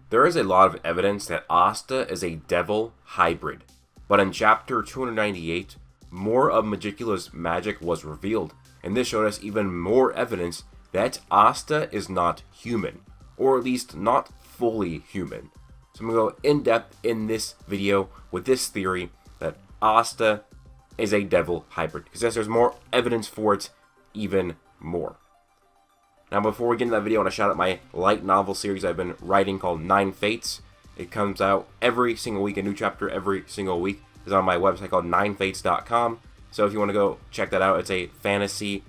There is a lot of evidence that Asta is a devil hybrid, but in chapter 298, more of Megicula's magic was revealed, and this showed us even more evidence that Asta is not human, or at least not fully human. So I'm going to go in depth in this video with this theory that Asta is a devil hybrid, because yes, there's more evidence for it, even more. Now before we get into that video, I want to shout out my light novel series I've been writing called 9 Fates. It comes out every single week, a new chapter every single week. It's on my website called 9fates.com. So if you want to go check that out, it's a fantasy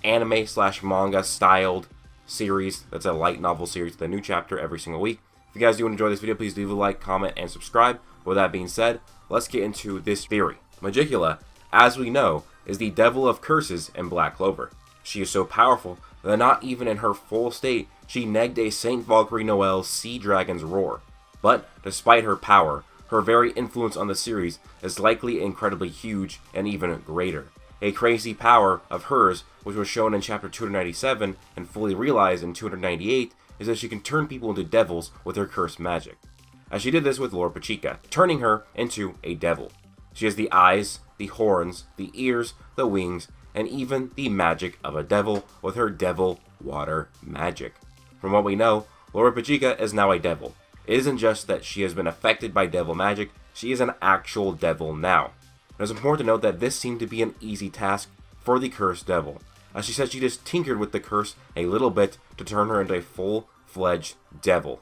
anime / manga styled series. That's a light novel series with a new chapter every single week. If you guys do enjoy this video, please leave a like, comment, and subscribe. With that being said, let's get into this theory. Megicula, as we know, is the devil of curses in Black Clover. She is so powerful that not even in her full state, she negged a Saint Valkyrie Noel's sea dragon's roar. But despite her power, her very influence on the series is likely incredibly huge and even greater. A crazy power of hers, which was shown in chapter 297 and fully realized in 298, is that she can turn people into devils with her cursed magic. As she did this with Lord Pachika, turning her into a devil. She has the eyes, the horns, the ears, the wings, and even the magic of a devil with her devil water magic. From what we know, Lord Pachika is now a devil. It isn't just that she has been affected by devil magic, she is an actual devil now. It is important to note that this seemed to be an easy task for the cursed devil, as she said she just tinkered with the curse a little bit to turn her into a full-fledged devil.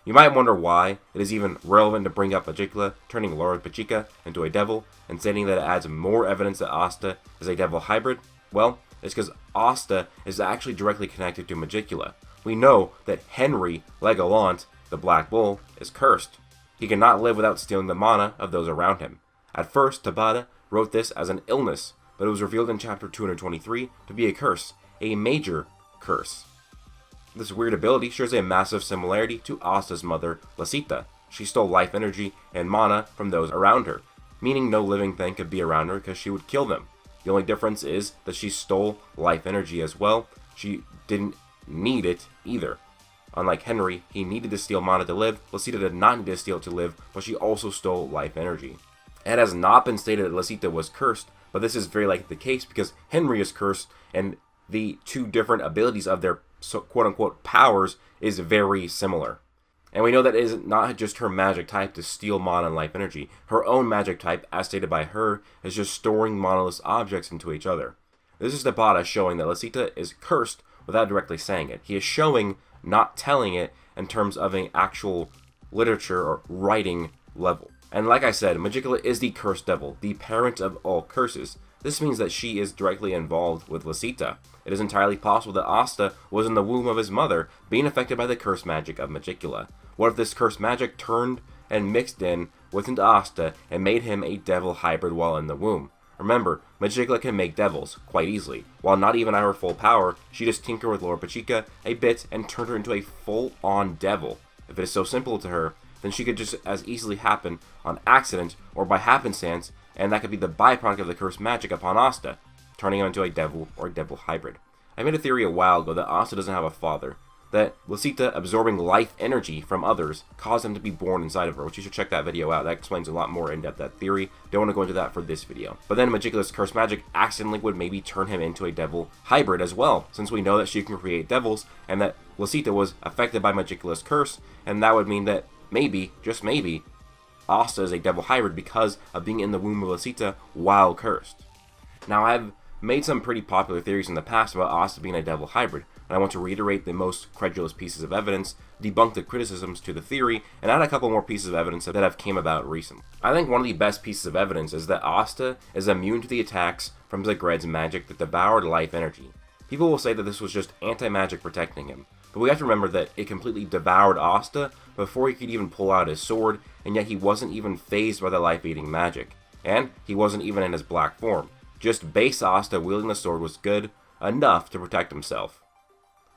You might wonder why it is even relevant to bring up Megicula turning Lord Pachika into a devil and stating that it adds more evidence that Asta is a devil hybrid. Well, it's because Asta is actually directly connected to Megicula. We know that Henry Legolant, the Black Bull, is cursed. He cannot live without stealing the mana of those around him. At first, Tabata wrote this as an illness, but it was revealed in chapter 223 to be a curse, a major curse. This weird ability shares a massive similarity to Asta's mother, Lasita. She stole life energy and mana from those around her, meaning no living thing could be around her because she would kill them. The only difference is that she stole life energy as well. She didn't need it either. Unlike Henry, he needed to steal mana to live. Lasita did not need to steal it to live, but she also stole life energy. It has not been stated that Lasita was cursed, but this is very likely the case because Henry is cursed, and the two different abilities of their quote-unquote powers is very similar. And we know that it is not just her magic type to steal mana and life energy. Her own magic type, as stated by her, is just storing manaless objects into each other. This is Tabata showing that Lasita is cursed without directly saying it. He is showing, not telling it, in terms of an actual literature or writing level. And like I said, Megicula is the cursed devil, the parent of all curses. This means that she is directly involved with Lasita. It is entirely possible that Asta was in the womb of his mother, being affected by the cursed magic of Megicula. What if this cursed magic turned and mixed in within Asta and made him a devil hybrid while in the womb? Remember, Megicula can make devils quite easily. While not even at her full power, she just tinkered with Lord Pachika a bit and turned her into a full-on devil. If it is so simple to her, then she could just as easily happen on accident or by happenstance, and that could be the byproduct of the cursed magic upon Asta, turning him into a devil or devil hybrid. I made a theory a while ago that Asta doesn't have a father, that Lasita absorbing life energy from others caused him to be born inside of her, which you should check that video out. That explains a lot more in depth that theory. Don't want to go into that for this video. But then Megicula's cursed magic accidentally would maybe turn him into a devil hybrid as well, since we know that she can create devils and that Lasita was affected by Megicula's curse, and that would mean that maybe, just maybe, Asta is a devil hybrid because of being in the womb of Lasita while cursed. Now, I've made some pretty popular theories in the past about Asta being a devil hybrid, and I want to reiterate the most credulous pieces of evidence, debunk the criticisms to the theory, and add a couple more pieces of evidence that have came about recently. I think one of the best pieces of evidence is that Asta is immune to the attacks from Zagred's magic that devoured life energy. People will say that this was just anti-magic protecting him, but we have to remember that it completely devoured Asta before he could even pull out his sword, and yet he wasn't even fazed by the life-eating magic. And he wasn't even in his black form. Just base Asta wielding the sword was good enough to protect himself.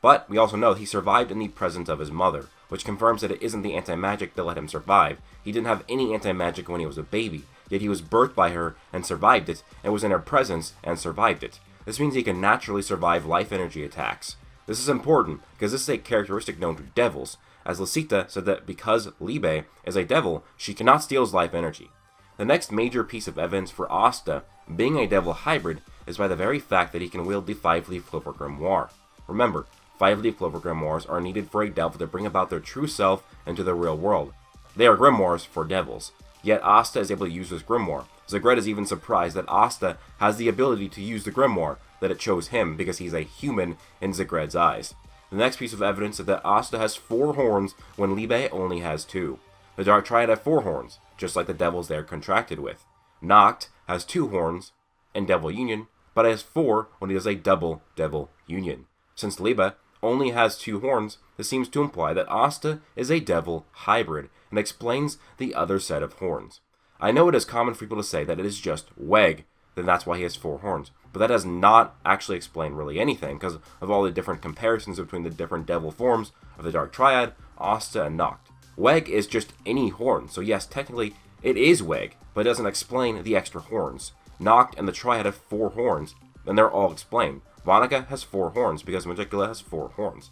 But we also know he survived in the presence of his mother, which confirms that it isn't the anti-magic that let him survive. He didn't have any anti-magic when he was a baby, yet he was birthed by her and survived it, and was in her presence and survived it. This means he can naturally survive life energy attacks. This is important, because this is a characteristic known to devils, as Lucita said that because Libe is a devil, she cannot steal his life energy. The next major piece of evidence for Asta being a devil hybrid is by the very fact that he can wield the 5-leaf Clover Grimoire. Remember, 5-leaf Clover Grimoires are needed for a devil to bring about their true self into the real world. They are grimoires for devils. Yet Asta is able to use this grimoire. Zagred is even surprised that Asta has the ability to use the grimoire, that it chose him because he's a human in Zagred's eyes. The next piece of evidence is that Asta has 4 horns when Libe only has 2. The Dark Triad have 4 horns, just like the devils they are contracted with. Noct has 2 horns in Devil Union, but has 4 when he does a double Devil Union. Since Libe only has 2 horns, this seems to imply that Asta is a devil hybrid, and explains the other set of horns. I know it is common for people to say that it is just Weg, then that's why he has 4 horns, but that does not actually explain really anything, because of all the different comparisons between the different devil forms of the Dark Triad, Asta, and Noct. Weg is just any horn, so yes, technically it is Weg, but it doesn't explain the extra horns. Noct and the Triad have 4 horns, and they're all explained. Vonica has 4 horns because Megicula has 4 horns.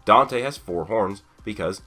Dante has 4 horns because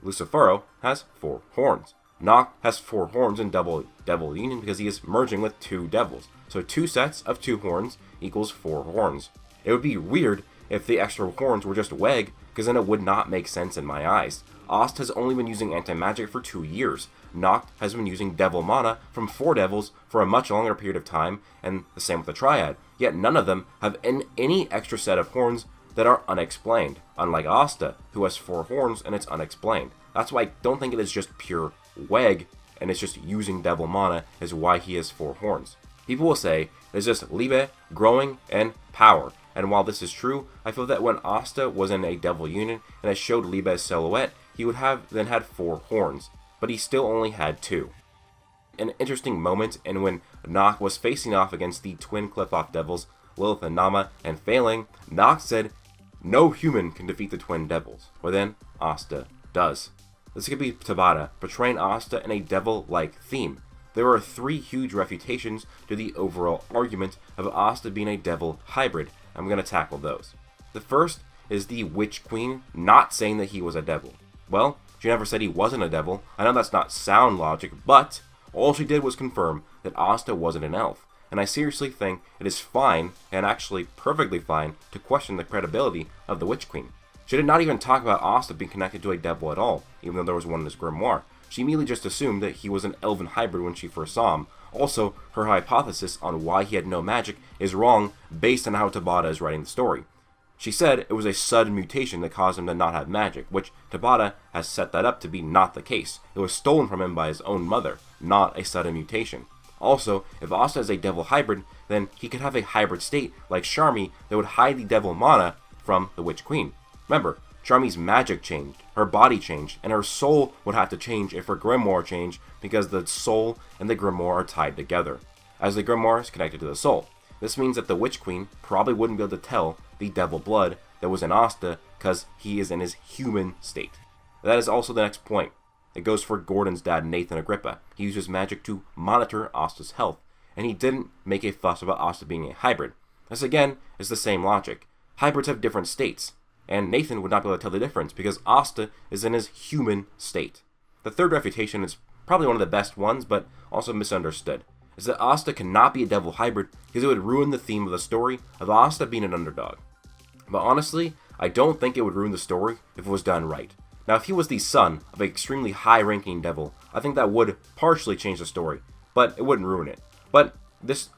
Lucifero has 4 horns. Noct has 4 horns in Devil Union because he is merging with 2 devils. So 2 sets of 2 horns equals 4 horns. It would be weird if the extra horns were just Weg, because then it would not make sense in my eyes. Asta has only been using anti-magic for 2 years. Noct has been using devil mana from 4 devils for a much longer period of time, and the same with the Triad. Yet none of them have any extra set of horns that are unexplained, unlike Asta, who has 4 horns and it's unexplained. That's why I don't think it is just pure Weg, and it's just using devil mana is why he has 4 horns. People will say it's just Libe, growing, and power. And while this is true, I feel that when Asta was in a devil union and it showed Libe's silhouette, he would have then had 4 horns, but he still only had 2. An interesting moment, and when Noct was facing off against the twin Cliff-Off devils, Lilith and Nama, and failing, Noct said, "No human can defeat the twin devils." Well then, Asta does. This could be Tabata, portraying Asta in a devil-like theme. There are 3 huge refutations to the overall argument of Asta being a devil hybrid. I'm going to tackle those. The first is the Witch Queen not saying that he was a devil. Well, she never said he wasn't a devil. I know that's not sound logic, but all she did was confirm that Asta wasn't an elf. And I seriously think it is fine, and actually perfectly fine, to question the credibility of the Witch Queen. She did not even talk about Asta being connected to a devil at all, even though there was one in his grimoire. She immediately just assumed that he was an elven hybrid when she first saw him. Also, her hypothesis on why he had no magic is wrong based on how Tabata is writing the story. She said it was a sudden mutation that caused him to not have magic, which Tabata has set that up to be not the case. It was stolen from him by his own mother, not a sudden mutation. Also, if Asta is a devil hybrid, then he could have a hybrid state like Charmy that would hide the devil mana from the Witch Queen. Remember, Charmy's magic changed, her body changed, and her soul would have to change if her grimoire changed because the soul and the grimoire are tied together, as the grimoire is connected to the soul. This means that the Witch Queen probably wouldn't be able to tell the devil blood that was in Asta because he is in his human state. That is also the next point. It goes for Gordon's dad, Nathan Agrippa. He uses magic to monitor Asta's health, and he didn't make a fuss about Asta being a hybrid. This again is the same logic. Hybrids have different states, and Nathan would not be able to tell the difference because Asta is in his human state. The third refutation is probably one of the best ones, but also misunderstood, is that Asta cannot be a devil hybrid because it would ruin the theme of the story of Asta being an underdog. But honestly, I don't think it would ruin the story if it was done right. Now, if he was the son of an extremely high-ranking devil, I think that would partially change the story, but it wouldn't ruin it. But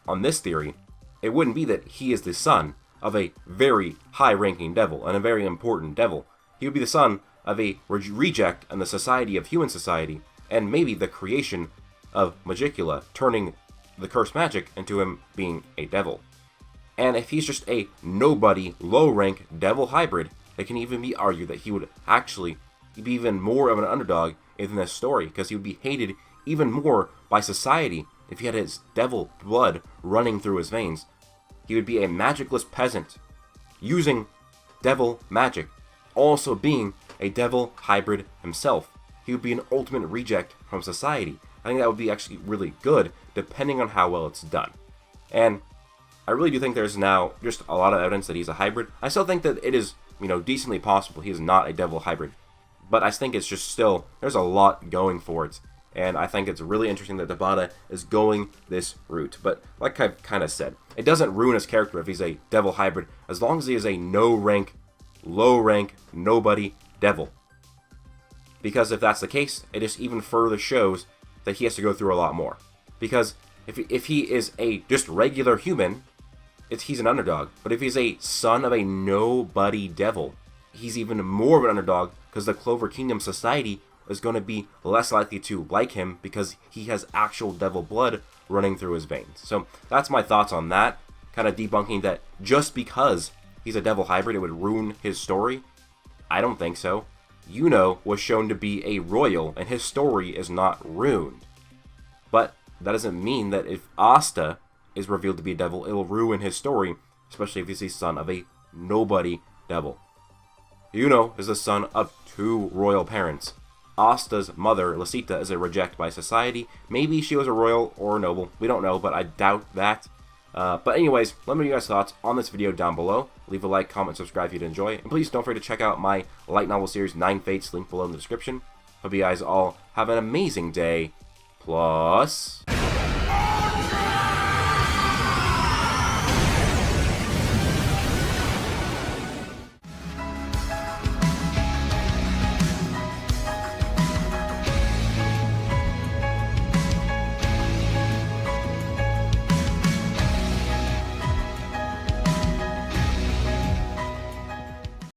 on this theory, it wouldn't be that he is the son of a very high-ranking devil and a very important devil. He would be the son of a reject in the society of human society, and maybe the creation of Megicula, turning the cursed magic into him being a devil. And if he's just a nobody, low-rank devil hybrid, it can even be argued that he would actually be even more of an underdog in this story, because he would be hated even more by society if he had his devil blood running through his veins. He would be a magicless peasant, using devil magic, also being a devil hybrid himself. He would be an ultimate reject from society. I think that would be actually really good, depending on how well it's done. And I really do think there's now just a lot of evidence that he's a hybrid. I still think that it is, decently possible he is not a devil hybrid. but I think it's just still, there's a lot going for it. And I think it's really interesting that Tabata is going this route. But like I kind of said, it doesn't ruin his character if he's a devil hybrid, as long as he is a no-rank, low-rank, nobody devil. Because if that's the case, it just even further shows that he has to go through a lot more. Because if he is a just regular human, he's an underdog. But if he's a son of a nobody devil, he's even more of an underdog, because the Clover Kingdom society is going to be less likely to like him because he has actual devil blood running through his veins. So that's my thoughts on that, kind of debunking that just because he's a devil hybrid it would ruin his story. I don't think so. Yuno was shown to be a royal and his story is not ruined. But that doesn't mean that if Asta is revealed to be a devil, it will ruin his story, especially if he's the son of a nobody devil. Yuno is the son of 2 royal parents. Asta's mother, Lasita, is a reject by society. Maybe she was a royal or a noble. We don't know, but I doubt that. But anyways, let me know your guys' thoughts on this video down below. Leave a like, comment, subscribe if you did enjoy. And please don't forget to check out my light novel series, 9 Fates, link below in the description. Hope you guys all have an amazing day. Plus...